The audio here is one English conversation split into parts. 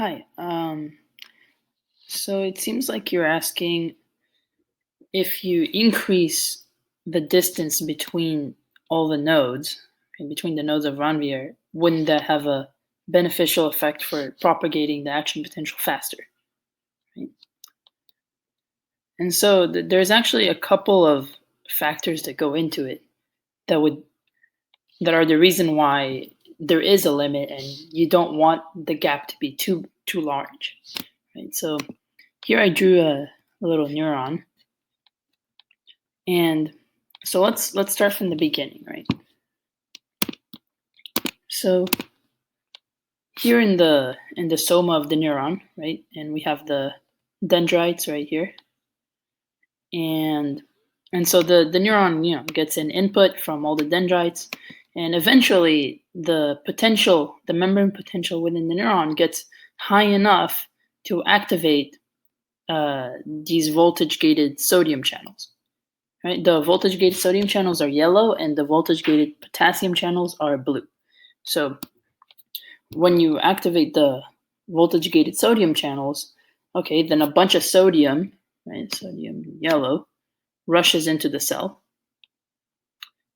Hi. So it seems like you're asking if you increase the distance between all the nodes, and between the nodes of Ranvier, wouldn't that have a beneficial effect for propagating the action potential faster? Right? And so there's actually a couple of factors that go into it that would that are the reason why there is a limit, and you don't want the gap to be too large. Right? So here I drew a little neuron. And so let's start from the beginning, right? So here in the soma of the neuron, right, and we have the dendrites right here, and so the neuron gets an input from all the dendrites, and eventually the membrane potential within the neuron gets high enough to activate these voltage gated sodium channels. Right? The voltage-gated sodium channels are yellow, and the voltage-gated potassium channels are blue. So when you activate the voltage-gated sodium channels, okay, then a bunch of sodium, right, sodium yellow, rushes into the cell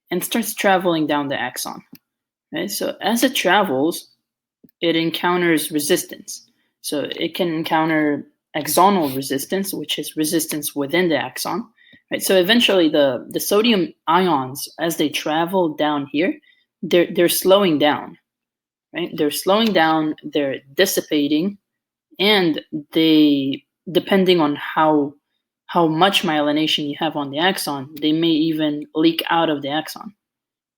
and starts traveling down the axon. Right? So as it travels, it encounters resistance. So it can encounter axonal resistance, which is resistance within the axon. Right? So eventually the sodium ions, as they travel down here, they're slowing down. Right? They're slowing down, they're dissipating, and they, depending on how much myelination you have on the axon, they may even leak out of the axon.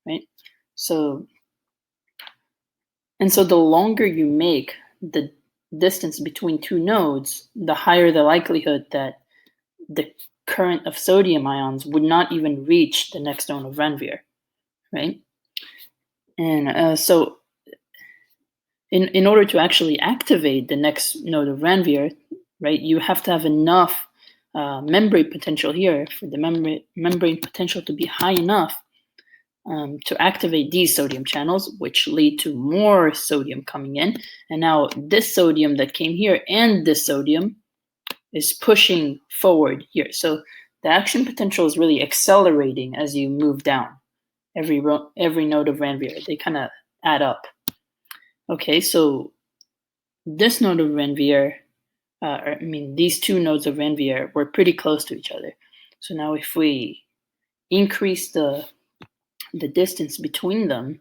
Right? So the longer you make the distance between two nodes, the higher the likelihood that the current of sodium ions would not even reach the next node of Ranvier, right? And so in order to actually activate the next node of Ranvier, right, you have to have enough membrane potential here for the membrane potential to be high enough to activate these sodium channels, which lead to more sodium coming in. And now this sodium that came here and this sodium is pushing forward here. So the action potential is really accelerating as you move down every node of Ranvier. They kind of add up. Okay, so this node of Ranvier, these two nodes of Ranvier were pretty close to each other. So now if we increase the distance between them,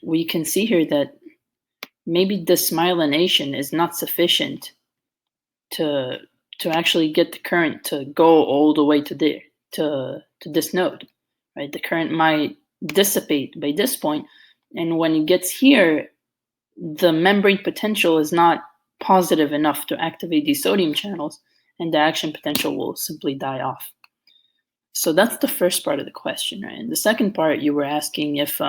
we can see here that maybe this myelination is not sufficient to actually get the current to go all the way to this node, right? The current might dissipate by this point, and when it gets here, the membrane potential is not positive enough to activate these sodium channels, and the action potential will simply die off. So that's the first part of the question, right? And the second part, you were asking if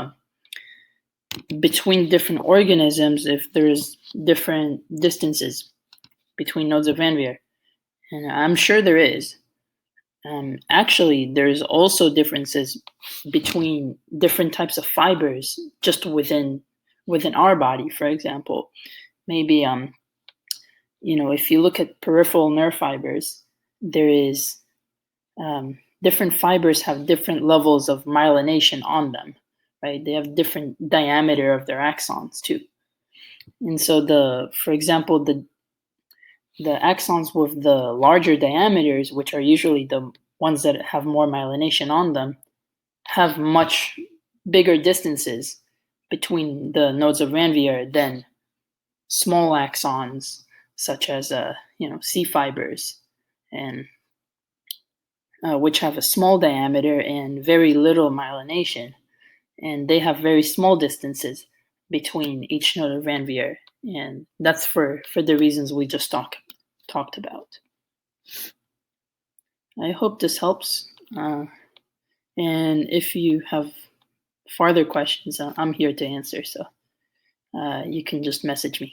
between different organisms, if there's different distances between nodes of Ranvier. And I'm sure there is. Actually, there's also differences between different types of fibers just within our body. For example, maybe if you look at peripheral nerve fibers, there is different fibers have different levels of myelination on them, right? They have different diameter of their axons too. And so for example, the axons with the larger diameters, which are usually the ones that have more myelination on them, have much bigger distances between the nodes of Ranvier than small axons such as C fibers, and which have a small diameter and very little myelination, and they have very small distances between each node of Ranvier, and that's for the reasons we just talked about. I hope this helps, and if you have further questions, I'm here to answer, so you can just message me.